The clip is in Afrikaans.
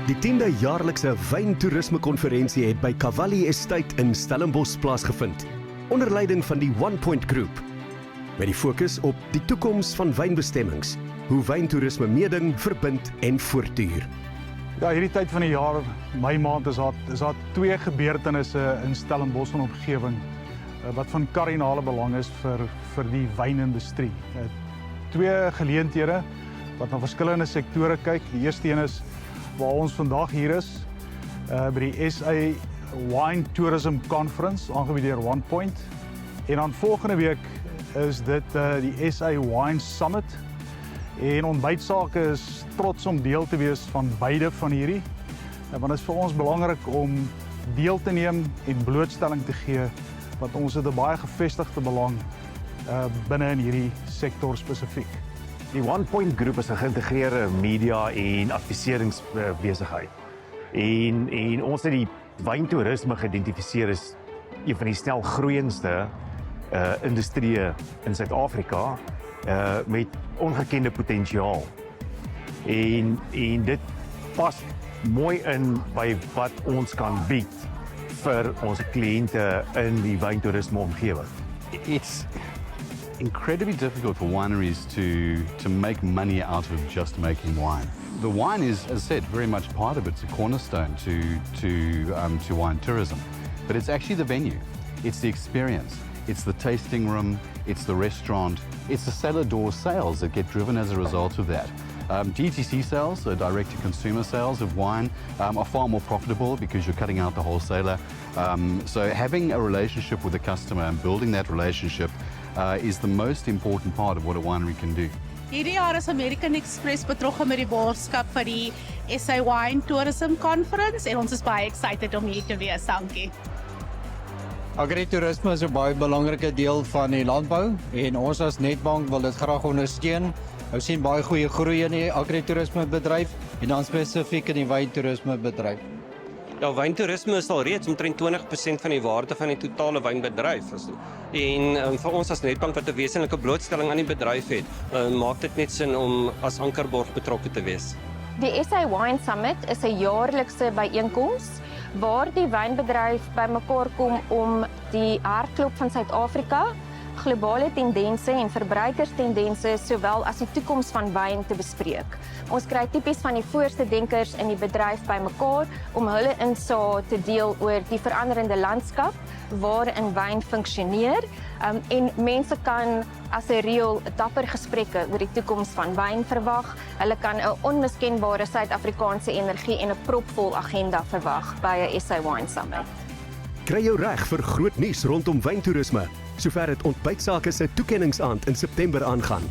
Die 10de jaarlikse wyntoerisme-konferensie het by Cavalli Estate in Stellenbosch plaasgevind, onder leiding van die One Point Group, met die fokus op die toekoms van wynbestemmings, hoe wyntoerisme meeding, verbind en voortduur. Ja, hierdie tyd van die jaar, Mei maand, is daar twee gebeurtenisse in Stellenbosch en omgewing wat van kardinale belang is vir die wynindustrie. Twee geleenthede wat na verskillende sektore kyk. Die eerste een is waar ons vandag hier is, by die SA Wine Tourism Conference, aangebied deur One Point. En dan volgende week is dit die SA Wine Summit. En Ontbytsake is trots om deel te wees van beide van hierdie. Want dit is vir ons belangrik om deel te neem en blootstelling te gee, want ons het 'n baie gevestigde belang binne in hierdie sektor spesifiek. Die One Point Group is 'n geïntegreerde media en adviseringsbesigheid. En ons het die wyntoerisme geïdentifiseer as een van die snel groeiendste industrieë in Suid-Afrika met ongekende potensiaal. En dit pas mooi in by wat ons kan bied vir ons kliënte in die wyntoerisme omgewing. It's incredibly difficult for wineries to make money out of just making wine. The wine is, as I said, very much part of it. It's a cornerstone to wine tourism. But it's actually the venue. It's the experience. It's the tasting room. It's the restaurant. It's the cellar door sales that get driven as a result of that. DTC sales, so direct-to-consumer sales of wine, are far more profitable because you're cutting out the wholesaler. So having a relationship with the customer and building that relationship is the most important part of what a winery can do. Hierdie jaar is American Express betrokke met die borgskap vir die SA Wine Tourism Conference en ons is baie excited om hier te wees. Dankie. Agritourisme is 'n baie belangrike deel van die landbou en ons as Netbank wil dit graag ondersteun. Ons sien baie goeie groei in die agritourisme bedryf en dan spesifiek in die wyntoerisme bedryf. Ja, wyntoerisme is al reeds omtrent 20% van die waarde van die totale wynbedryf. En vir ons as Netbank wat 'n wesenlike blootstelling aan die bedryf het, maak dit net sin om as ankerborg betrokke te wees. Die SA Wine Summit is 'n jaarlikse byeenkoms waar die wynbedryf bymekaar kom om die hartklop van Suid-Afrika, globale tendense en verbruikerstendense sowel as die toekoms van wyn te bespreek. Ons kry tipies van die voorste denkers in die bedryf bymekaar om hulle insae te deel oor die veranderende landskap waarin wyn funksioneer en mense kan as 'n reël dapper gesprekke oor die toekoms van wyn verwag. Hulle kan 'n onmiskenbare Suid-Afrikaanse energie en 'n propvol agenda verwag by 'n SA Wine Summit. Kry jou reg vir groot nuus rondom wyntoerisme, sover dit Ontbytsake se toekenningsaand in September aangaan.